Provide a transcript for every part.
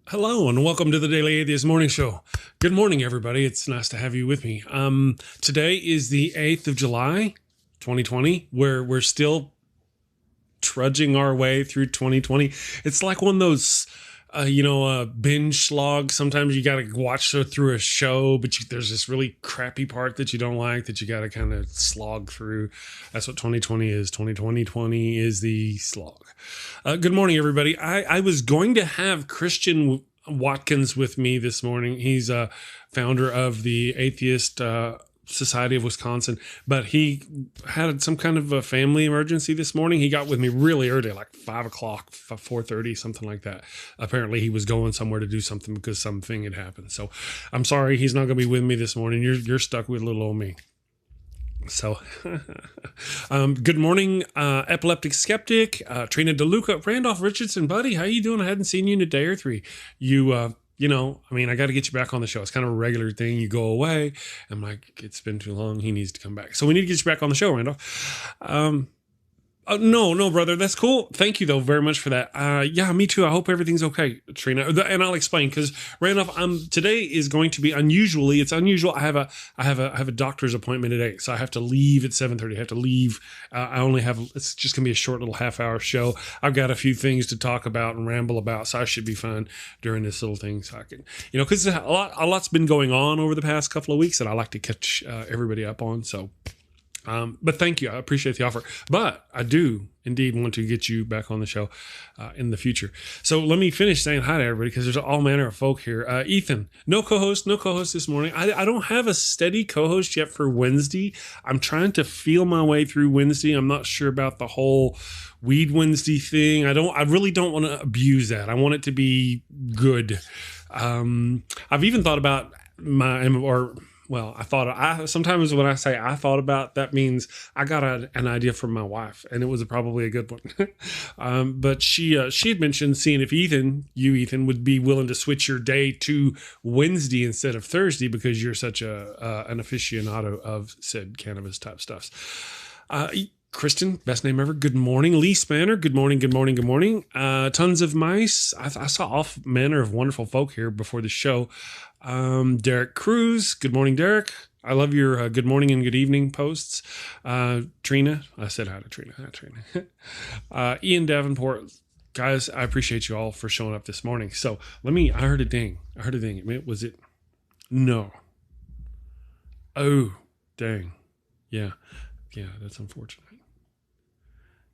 Hello and welcome to the Daily Atheist Morning Show. Good morning, everybody. It's nice to have you with me. Today is the 8th of July, 2020, where we're still trudging our way through 2020. It's like one of those, binge slog. Sometimes you got to watch through a show, but there's this really crappy part that you don't like that you got to kind of slog through. That's what 2020 is. 2020 is the slog. Good morning, everybody. I was going to have Kristin Watkins with me this morning. He's a founder of the Atheist Society of Wisconsin, but he had some kind of a family emergency this morning. He got with me really early, like 5 o'clock, 4:30, something like that. Apparently he was going somewhere to do something because something had happened. So I'm sorry he's not going to be with me this morning. You're stuck with little old me. So, good morning, Epileptic Skeptic, Trina DeLuca, Randolph Richardson, buddy. How you doing? I hadn't seen you in a day or three. I got to get you back on the show. It's kind of a regular thing. You go away. I'm like, it's been too long. He needs to come back. So we need to get you back on the show, Randolph. No, brother. That's cool. Thank you, though, very much for that. Yeah, me too. I hope everything's okay, Trina. And I'll explain because Randolph, today is going to be unusually. It's unusual. I have a doctor's appointment today, so I have to leave at 7:30. I have to leave. It's just gonna be a short little half-hour show. I've got a few things to talk about and ramble about, so I should be fine during this little thing. So I can, because a lot's been going on over the past couple of weeks that I like to catch everybody up on. So. But thank you. I appreciate the offer. But I do indeed want to get you back on the show in the future. So let me finish saying hi to everybody because there's all manner of folk here. Ethan, no co-host this morning. I don't have a steady co-host yet for Wednesday. I'm trying to feel my way through Wednesday. I'm not sure about the whole Weed Wednesday thing. I really don't want to abuse that. I want it to be good. I've even thought about sometimes when I say I thought about, that means I got an idea from my wife, and it was probably a good one. But she had mentioned seeing if Ethan, would be willing to switch your day to Wednesday instead of Thursday because you're such an aficionado of said cannabis type stuffs. Kristin, best name ever. Good morning. Lee Spanner. Good morning. Tons of mice. I saw all manner of wonderful folk here before the show. Derek Cruz. Good morning, Derek. I love your good morning and good evening posts. Trina. I said hi to Trina. Hi, Trina. Ian Davenport. Guys, I appreciate you all for showing up this morning. So I heard a ding. Was it? No. Oh, dang. Yeah, that's unfortunate.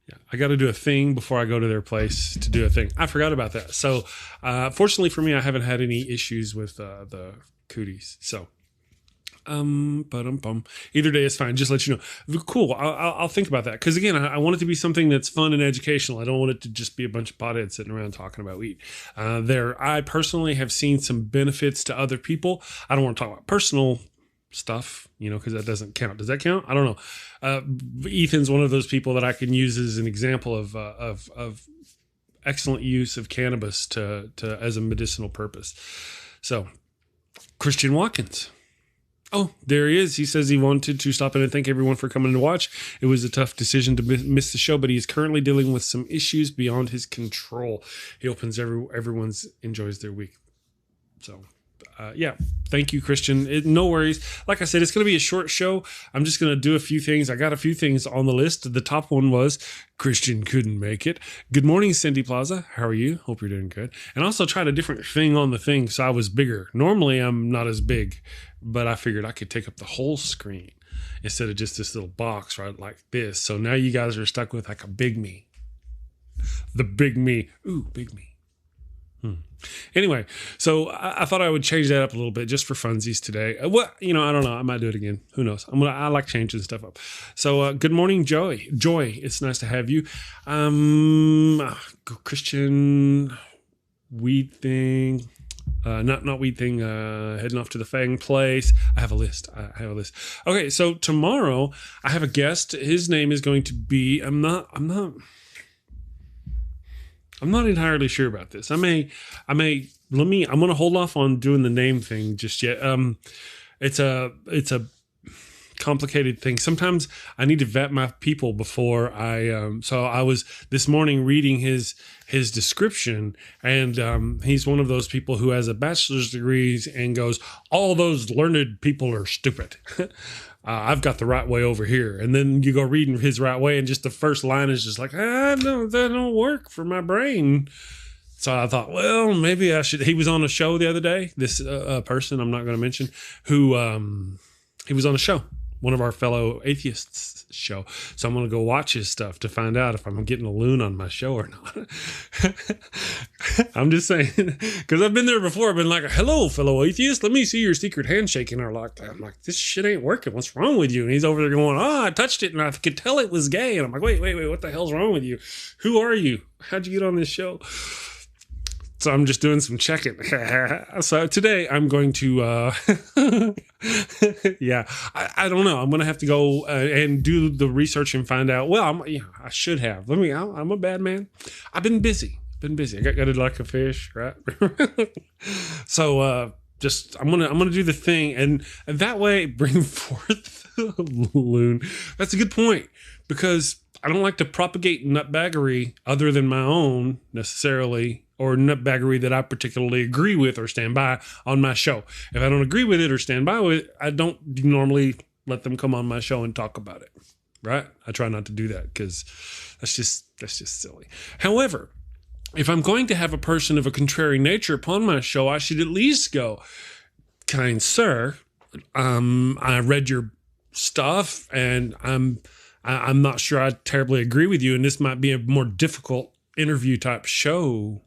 Yeah, I got to do a thing before I go to their place to do a thing. I forgot about that. So, fortunately for me, I haven't had any issues with the cooties. So, either day is fine. Just let you know. Cool. I'll think about that because again, I want it to be something that's fun and educational. I don't want it to just be a bunch of potheads sitting around talking about weed. I personally have seen some benefits to other people. I don't want to talk about personal stuff, because that doesn't count. Does that count? I don't know. Ethan's one of those people that I can use as an example of excellent use of cannabis to as a medicinal purpose. So, Kristin Watkins. Oh, there he is. He says he wanted to stop in and thank everyone for coming to watch. It was a tough decision to miss the show, but he's currently dealing with some issues beyond his control. He hopes everyone's enjoys their week. So. Thank you, Kristin. No worries. Like I said, it's going to be a short show. I'm just going to do a few things. I got a few things on the list. The top one was Kristin couldn't make it. Good morning, Santi PLAZA. How are you? Hope you're doing good. And also tried a different thing on the thing, so I was bigger. Normally, I'm not as big, but I figured I could take up the whole screen instead of just this little box right like this. So now you guys are stuck with like a big me. The big me. Ooh, big me. Anyway, so I thought I would change that up a little bit just for funsies today. I don't know. I might do it again. Who knows? I like changing stuff up. So, good morning, Joy. It's nice to have you. Christian weed thing. Not weed thing. Heading off to the Fang place. I have a list. Okay, so tomorrow I have a guest. His name is going to be. I'm not entirely sure about this. I'm going to hold off on doing the name thing just yet. It's a complicated thing. Sometimes I need to vet my people before so I was this morning reading his description, and he's one of those people who has a bachelor's degree and goes, all those learned people are stupid. I've got the right way over here. And then you go reading his right way, and just the first line is just like, no, that don't work for my brain. So I thought, well, maybe I should. He was on a show the other day, this person I'm not going to mention, who he was on a show, one of our fellow atheists show. So I'm going to go watch his stuff to find out if I'm getting a loon on my show or not. I'm just saying, because I've been there before. I've been like, hello, fellow atheist. Let me see your secret handshake. And I'm like, this shit ain't working. What's wrong with you? And he's over there going, I touched it and I could tell it was gay. And I'm like, wait, what the hell's wrong with you? Who are you? How'd you get on this show? So I'm just doing some checking. So today I'm going to, yeah, I don't know. I'm going to have to go and do the research and find out. Well, I should have. I'm a bad man. I've been busy. I got gutted like a fish, right? So I'm gonna do the thing, and that way bring forth the loon. That's a good point, because I don't like to propagate nutbaggery other than my own necessarily, or nutbaggery that I particularly agree with or stand by on my show. If I don't agree with it or stand by with it, I don't normally let them come on my show and talk about it, right? I try not to do that because that's just silly. However, if I'm going to have a person of a contrary nature upon my show, I should at least go, kind sir, I read your stuff and I'm not sure I terribly agree with you, and this might be a more difficult interview type show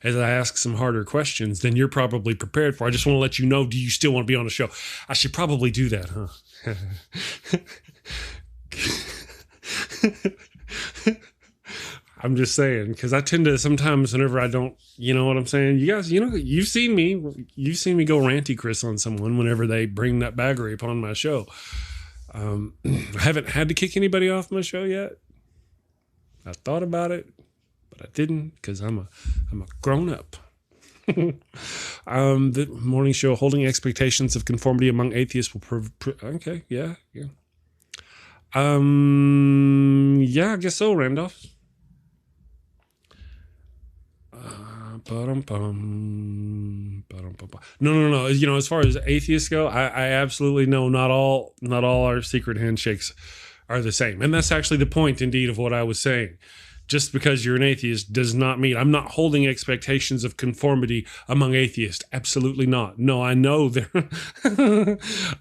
as I ask some harder questions than you're probably prepared for. I just want to let you know, do you still want to be on the show? I should probably do that, huh? I'm just saying, because I tend to sometimes whenever I don't, you know what I'm saying? You guys, you've seen me go ranty Chris on someone whenever they bring that baggery upon my show. I haven't had to kick anybody off my show yet. I thought about it, but I didn't, because I'm a grown up. The morning show, holding expectations of conformity among atheists will okay, yeah. Yeah, I guess so, Randolph. No. As far as atheists go, I absolutely know not all our secret handshakes are the same. And that's actually the point, indeed, of what I was saying. Just because you're an atheist does not mean I'm not holding expectations of conformity among atheists. Absolutely not. No, I know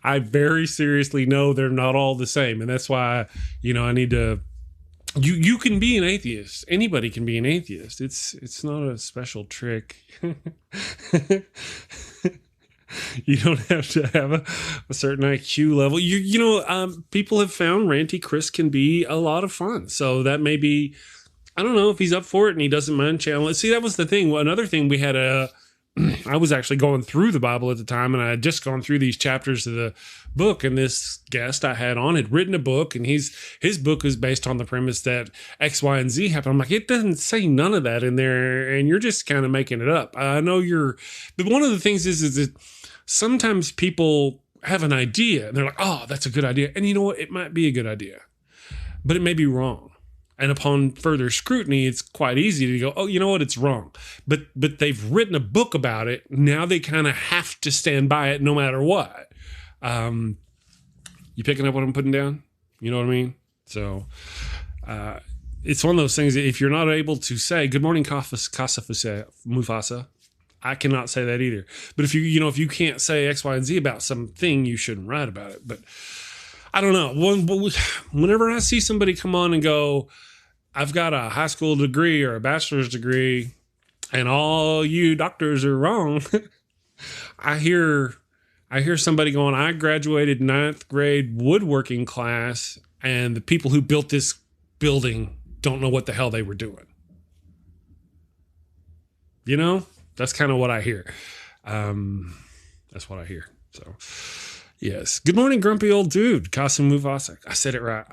I very seriously know they're not all the same. And that's why, I need to. You can be an atheist. Anybody can be an atheist. It's not a special trick. You don't have to have a certain IQ level. People have found Ranty Chris can be a lot of fun. So that may be, I don't know if he's up for it and he doesn't mind challenge. See, that was the thing. Another thing we had I was actually going through the Bible at the time, and I had just gone through these chapters of the book, and this guest I had on had written a book, and his book is based on the premise that X, Y, and Z happen. I'm like, it doesn't say none of that in there, and you're just kind of making it up. I know but one of the things is that sometimes people have an idea, and they're like, oh, that's a good idea. And you know what? It might be a good idea, but it may be wrong. And upon further scrutiny, it's quite easy to go, oh, you know what? It's wrong. But they've written a book about it. Now they kind of have to stand by it no matter what. You picking up what I'm putting down? You know what I mean? So it's one of those things that if you're not able to say, good morning, Mufasa, I cannot say that either. But if you can't say X, Y, and Z about something, you shouldn't write about it. But I don't know. Whenever I see somebody come on and go, I've got a high school degree or a bachelor's degree, and all you doctors are wrong, I hear somebody going, I graduated 9th grade woodworking class, and the people who built this building don't know what the hell they were doing. That's kind of what I hear. That's what I hear. So, yes. Good morning, grumpy old dude. Kasim Mufasa. I said it right.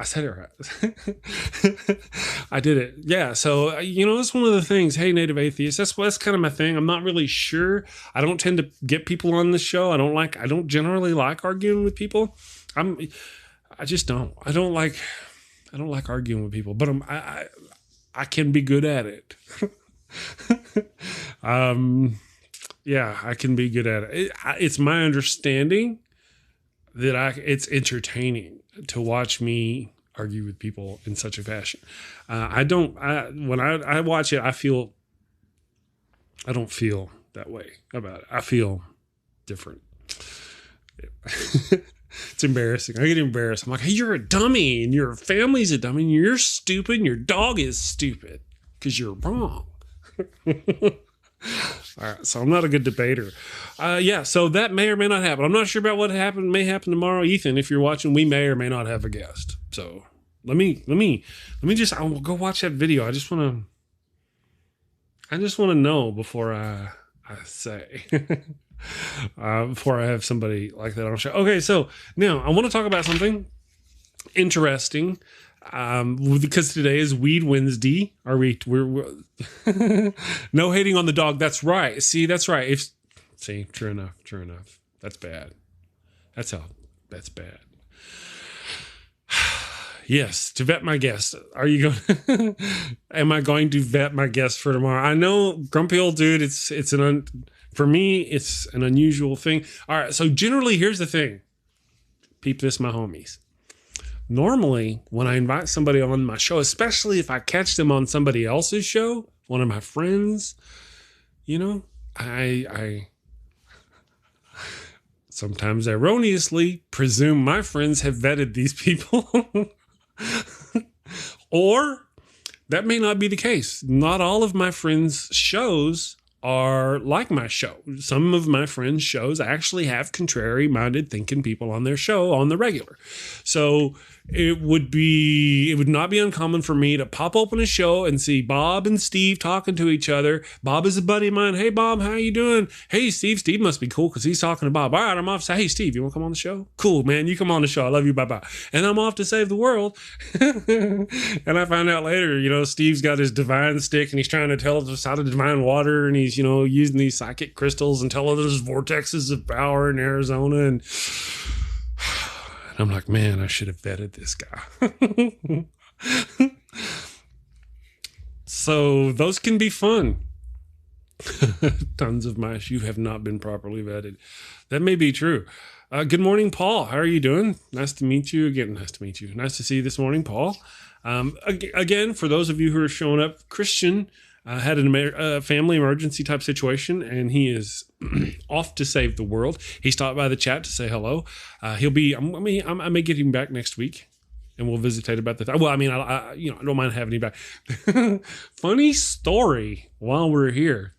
I did it. Yeah. So, that's one of the things. Hey, native atheists. That's kind of my thing. I'm not really sure. I don't tend to get people on the show. I don't generally like arguing with people. I just don't. I don't like arguing with people, but I can be good at it. Yeah, I can be good at it. It's my understanding that it's entertaining to watch me argue with people in such a fashion. When I watch it, I don't feel that way about it. I feel different. It's embarrassing. I get embarrassed. I'm like, hey, you're a dummy, and your family's a dummy, and you're stupid, and your dog is stupid because you're wrong. All right, so I'm not a good debater. Yeah, so that may or may not happen. I'm not sure about what may happen tomorrow. Ethan, if you're watching, we may or may not have a guest. So let me I'll go watch that video. I just want to know before I say. Before I have somebody like that on the show. Okay, so now I want to talk about something interesting. Because today is Weed Wednesday. We're no hating on the dog. That's right. See, that's right. True enough. That's bad. That's bad. Yes, to vet my guest. Are you going? Am I going to vet my guest for tomorrow? I know, grumpy old dude. For me, it's an unusual thing. All right, so generally, here's the thing. Peep this, my homies. Normally, when I invite somebody on my show, especially if I catch them on somebody else's show, one of my friends, I sometimes erroneously presume my friends have vetted these people. Or that may not be the case. Not all of my friends' shows are like my show. Some of my friends' shows actually have contrary-minded thinking people on their show on the regular. So it would not be uncommon for me to pop open a show and see Bob and Steve talking to each other. Bob is a buddy of mine. Hey, Bob, how you doing? Hey, Steve. Steve must be cool because he's talking to Bob. All right, I'm off. Say, hey, Steve, you want to come on the show? Cool, man. You come on the show. I love you. Bye-bye. And I'm off to save the world. And I find out later, Steve's got his divine stick and he's trying to tell us how to divine water, and he's, using these psychic crystals and telling us there's vortexes of power in Arizona. And I'm like, man, I should have vetted this guy. So those can be fun. Tons of mice. You have not been properly vetted. That may be true. Good morning, Paul. How are you doing? Nice to meet you again. Nice to meet you. Nice to see you this morning, Paul. Again, for those of you who are showing up, Christian had a family emergency type situation, and he is off to save the world. He stopped by the chat to say hello. I may get him back next week, and we'll visitate about that. Well, I don't mind having him back. Funny story while we're here.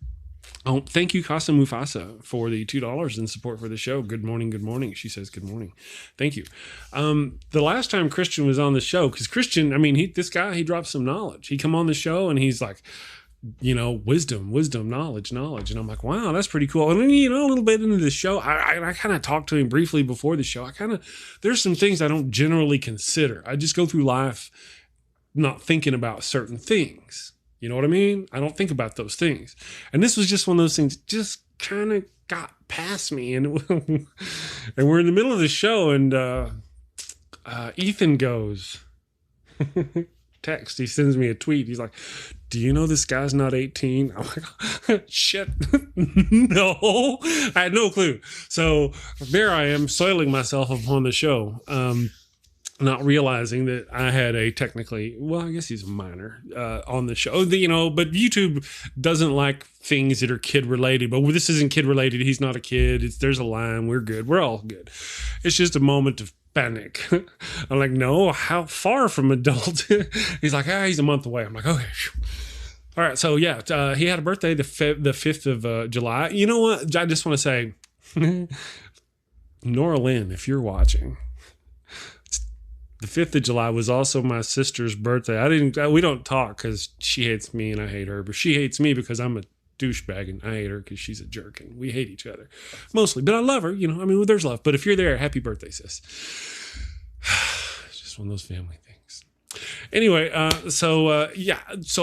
Oh, thank you, Casa Mufasa, for the $2 in support for the show. Good morning, good morning. She says good morning. Thank you. The last time Christian was on the show, because Christian, this guy, he dropped some knowledge. He come on the show and he's like, wisdom, knowledge. And I'm like, wow, that's pretty cool. And then, a little bit into the show, I kind of talked to him briefly before the show. There's some things I don't generally consider. I just go through life not thinking about certain things. You know what I mean? I don't think about those things. And this was just one of those things just kind of got past me. And we're in the middle of the show, and Ethan goes, text. He sends me a tweet. He's like, do you know this guy's not 18? I'm like, shit. No, I had no clue. So there I am, soiling myself upon the show. Not realizing that I had I guess he's a minor on the show, but YouTube doesn't like things that are kid related. But this isn't kid related. He's not a kid. There's a line. We're good. We're all good. It's just a moment of panic. I'm like, no, how far from adult? He's like, he's a month away. I'm like, okay. All right. So yeah, he had a birthday the 5th of July. You know what? I just want to say, Nora Lynn, if you're watching, the 5th of July was also my sister's birthday. We don't talk because she hates me and I hate her, but she hates me because I'm a douchebag and I hate her because she's a jerk, and we hate each other mostly, but I love her, there's love. But if you're there, happy birthday, sis. It's just one of those family things. Anyway, so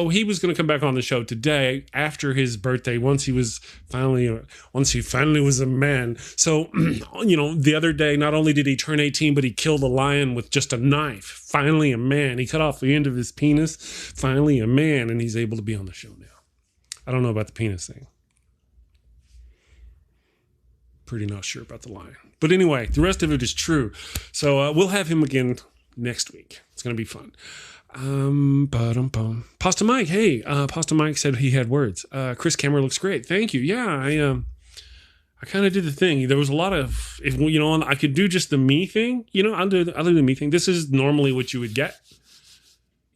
he was going to come back on the show today after his birthday. Once he finally was a man. So, the other day, not only did he turn 18, but he killed a lion with just a knife. Finally, a man. He cut off the end of his penis. Finally, a man, and he's able to be on the show now. I don't know about the penis thing. Pretty not sure about the lion. But anyway, the rest of it is true. So we'll have him again next week. It's going to be fun. Pasta Mike. Hey, Pasta Mike said he had words. Chris camera looks great. Thank you. Yeah, I kind of did the thing. There was a lot of, I could do just the me thing. I'll do the me thing. This is normally what you would get.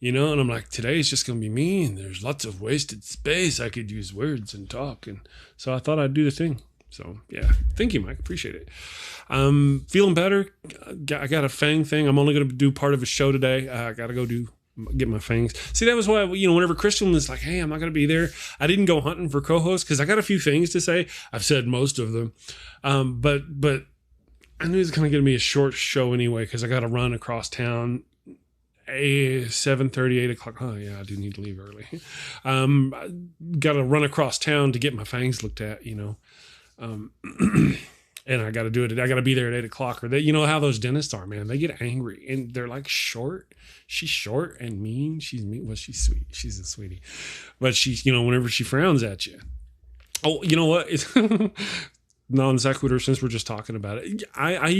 And I'm like, today it's just going to be me, and there's lots of wasted space. I could use words and talk. And so I thought I'd do the thing. So, yeah. Thank you, Mike. Appreciate it. Feeling better. I got a fang thing. I'm only going to do part of a show today. I got to get my fangs. See, that was why, whenever Kristin was like, hey, I'm not going to be there, I didn't go hunting for co-hosts because I got a few things to say. I've said most of them. But I knew it was kind of going to be a short show anyway because I got to run across town. 7:30, 8 o'clock. Oh, yeah, I do need to leave early. Got to run across town to get my fangs looked at, and I got to do it. I got to be there at 8 o'clock. Or how those dentists are, man. They get angry and they're like short. She's short and mean. She's mean. Well, she's sweet. She's a sweetie. But she's, whenever she frowns at you. Oh, you know what? It's non sequitur, since we're just talking about it. I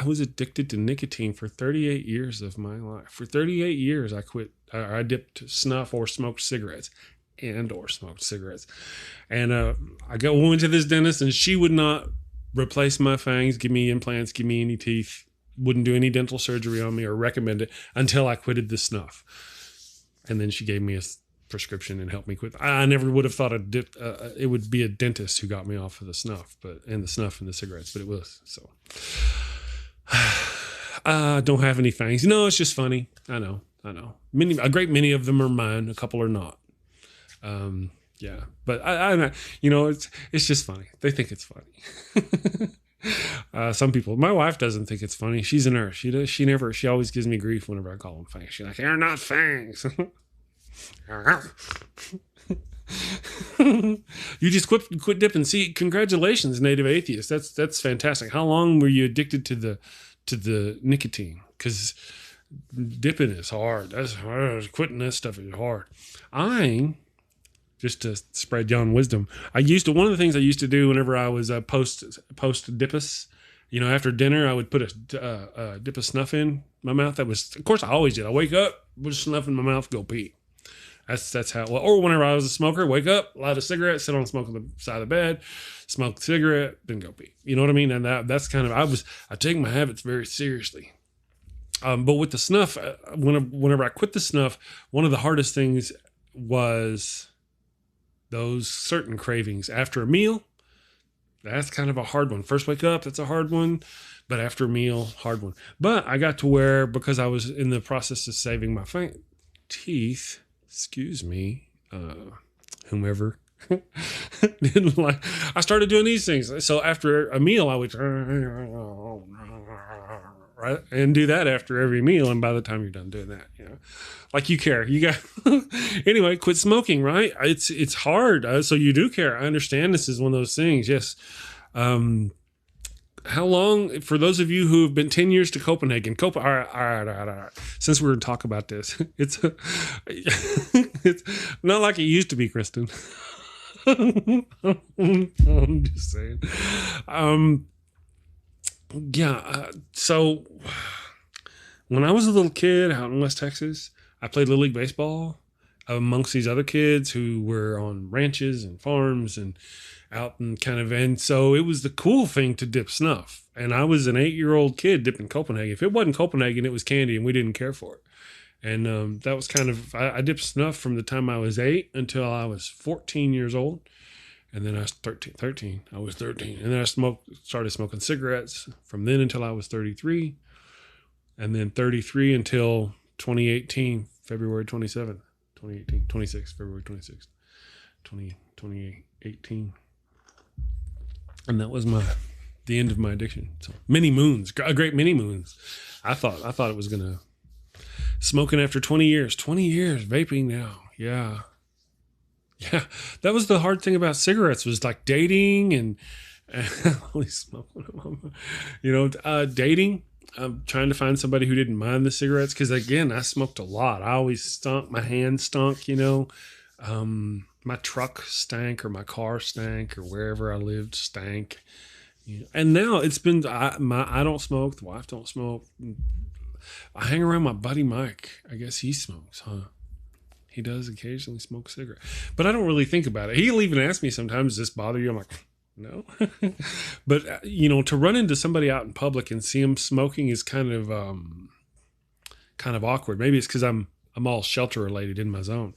was addicted to nicotine for 38 years of my life. For 38 years, I quit. I dipped snuff or smoked cigarettes. And I went to this dentist, and she would not replace my fangs, give me implants, give me any teeth, wouldn't do any dental surgery on me or recommend it until I quitted the snuff. And then she gave me a prescription and helped me quit. I never would have thought it would be a dentist who got me off of the snuff, and the cigarettes, but it was. So don't have any fangs. No, it's just funny. I know. A great many of them are mine. A couple are not. Yeah, but I it's just funny. They think it's funny. Some people, my wife doesn't think it's funny. She's a nurse. She always gives me grief whenever I call them fangs. She's like, they're not fangs. You just quit dipping. See, congratulations, native atheist. That's fantastic. How long were you addicted to the nicotine? Because dipping is hard. That's hard. Quitting that stuff is hard. Just to spread yon wisdom, one of the things I used to do whenever I was post dippus, after dinner, I would put a dip of snuff in my mouth. That was, of course, I always did. I wake up, put snuff in my mouth, go pee. That's how. Or whenever I was a smoker, wake up, light a cigarette, sit on the side of the bed, smoke the cigarette, then go pee. You know what I mean? And that's kind of I take my habits very seriously. But with the snuff, whenever I quit the snuff, one of the hardest things was those certain cravings after a meal. That's kind of a hard one. First wake up, that's a hard one, but after a meal, hard one. But I got to where, because I was in the process of saving my teeth, excuse me, whomever didn't like, I started doing these things. So after a meal, I would right, and do that after every meal. And by the time you're done doing that, like you care, you got anyway. Quit smoking, right? It's hard. So you do care. I understand. This is one of those things. Yes. How long, for those of you who have been 10 years to Copenhagen, all right. Since we're going to talk about this, it's not like it used to be, Kristin. I'm just saying. So when I was a little kid out in West Texas, I played Little League Baseball amongst these other kids who were on ranches and farms and out and so it was the cool thing to dip snuff. And I was an 8-year-old kid dipping Copenhagen. If it wasn't Copenhagen, it was candy, and we didn't care for it. And that was I dipped snuff from the time I was 8 until I was 14 years old. And then I was 13. I was 13. And then I started smoking cigarettes from then until I was 33. And then 33 until 2018, February 27th, 2018, 26th, February 26th, 2018. And that was the end of my addiction. So many moons, a great many moons. I thought it was going to. Smoking after 20 years. 20 years vaping now. Yeah. Yeah. That was the hard thing about cigarettes, was like dating and only smoking them. Dating. I'm trying to find somebody who didn't mind the cigarettes, because again, I smoked a lot. I always stunk. My hand stunk. My truck stank, or my car stank, or wherever I lived stank. And now it's been, I don't smoke. The wife don't smoke. I hang around my buddy Mike. I guess he smokes, huh? He does occasionally smoke a cigarette, but I don't really think about it. He'll even ask me sometimes, "Does this bother you?" I'm like, no. But to run into somebody out in public and see him smoking is kind of awkward. Maybe it's because I'm all shelter related in my zone.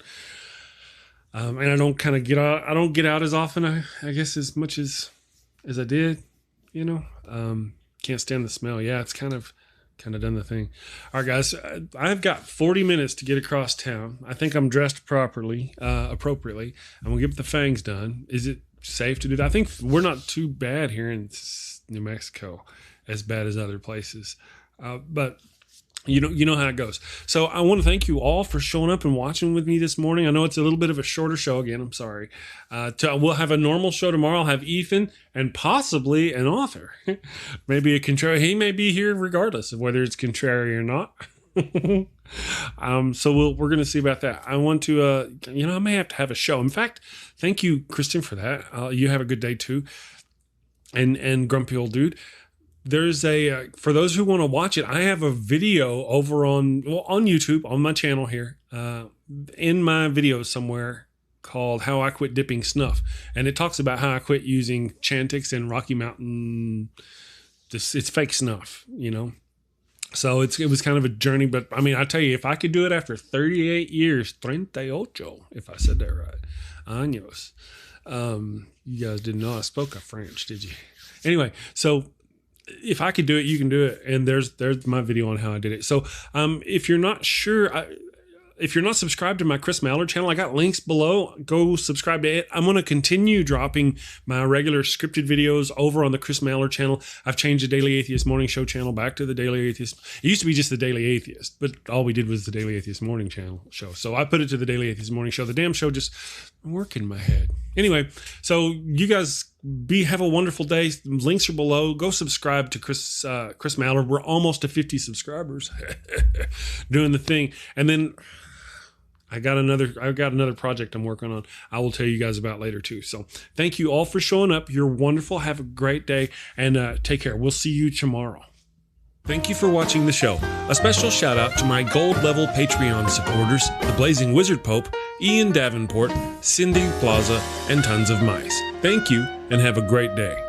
And I don't kind of get out. I don't get out as often, I guess, as much as I did, can't stand the smell. Yeah. It's kind of done the thing. All right, guys, I've got 40 minutes to get across town. I think I'm dressed appropriately. I'm going to get the fangs done. Is it safe to do that? I think we're not too bad here in New Mexico, as bad as other places. But you know how it goes. So I want to thank you all for showing up and watching with me this morning. I know it's a little bit of a shorter show again. I'm sorry. We'll have a normal show tomorrow. I'll have Ethan and possibly an author, maybe a contrary. He may be here regardless of whether it's contrary or not. So we're going to see about that. I want to, I may have to have a show. In fact, thank you, Kristin, for that. You have a good day too. And grumpy old dude. There's for those who want to watch it, I have a video over on YouTube, on my channel here, in my videos somewhere, called How I Quit Dipping Snuff. And it talks about how I quit using Chantix and Rocky Mountain. It's fake snuff, So it was kind of a journey, but I mean, I tell you, if I could do it after 38 years, 38, if I said that right, años. You guys didn't know I spoke a French, did you? Anyway, so if I could do it, you can do it. And there's my video on how I did it. So if you're not sure, if you're not subscribed to my Chris Mallard channel, I got links below. Go subscribe to it. I'm going to continue dropping my regular scripted videos over on the Chris Mallard channel. I've changed the Daily Atheist Morning Show channel back to the Daily Atheist. It used to be just the Daily Atheist, but all we did was the Daily Atheist Morning show. So I put it to the Daily Atheist Morning Show. The damn show just worked in my head. Anyway, so you guys have a wonderful day. Links are below. Go subscribe to Chris Mallard. We're almost to 50 subscribers. Doing the thing. And then I've got another project I'm working on. I will tell you guys about later too. So thank you all for showing up. You're wonderful. Have a great day, and take care. We'll see you tomorrow. Thank you for watching the show. A special shout out to my gold level Patreon supporters, the Blazing Wizard Pope, Ian Davenport, Cindy, PLAZA, and tons of mice. Thank you, and have a great day.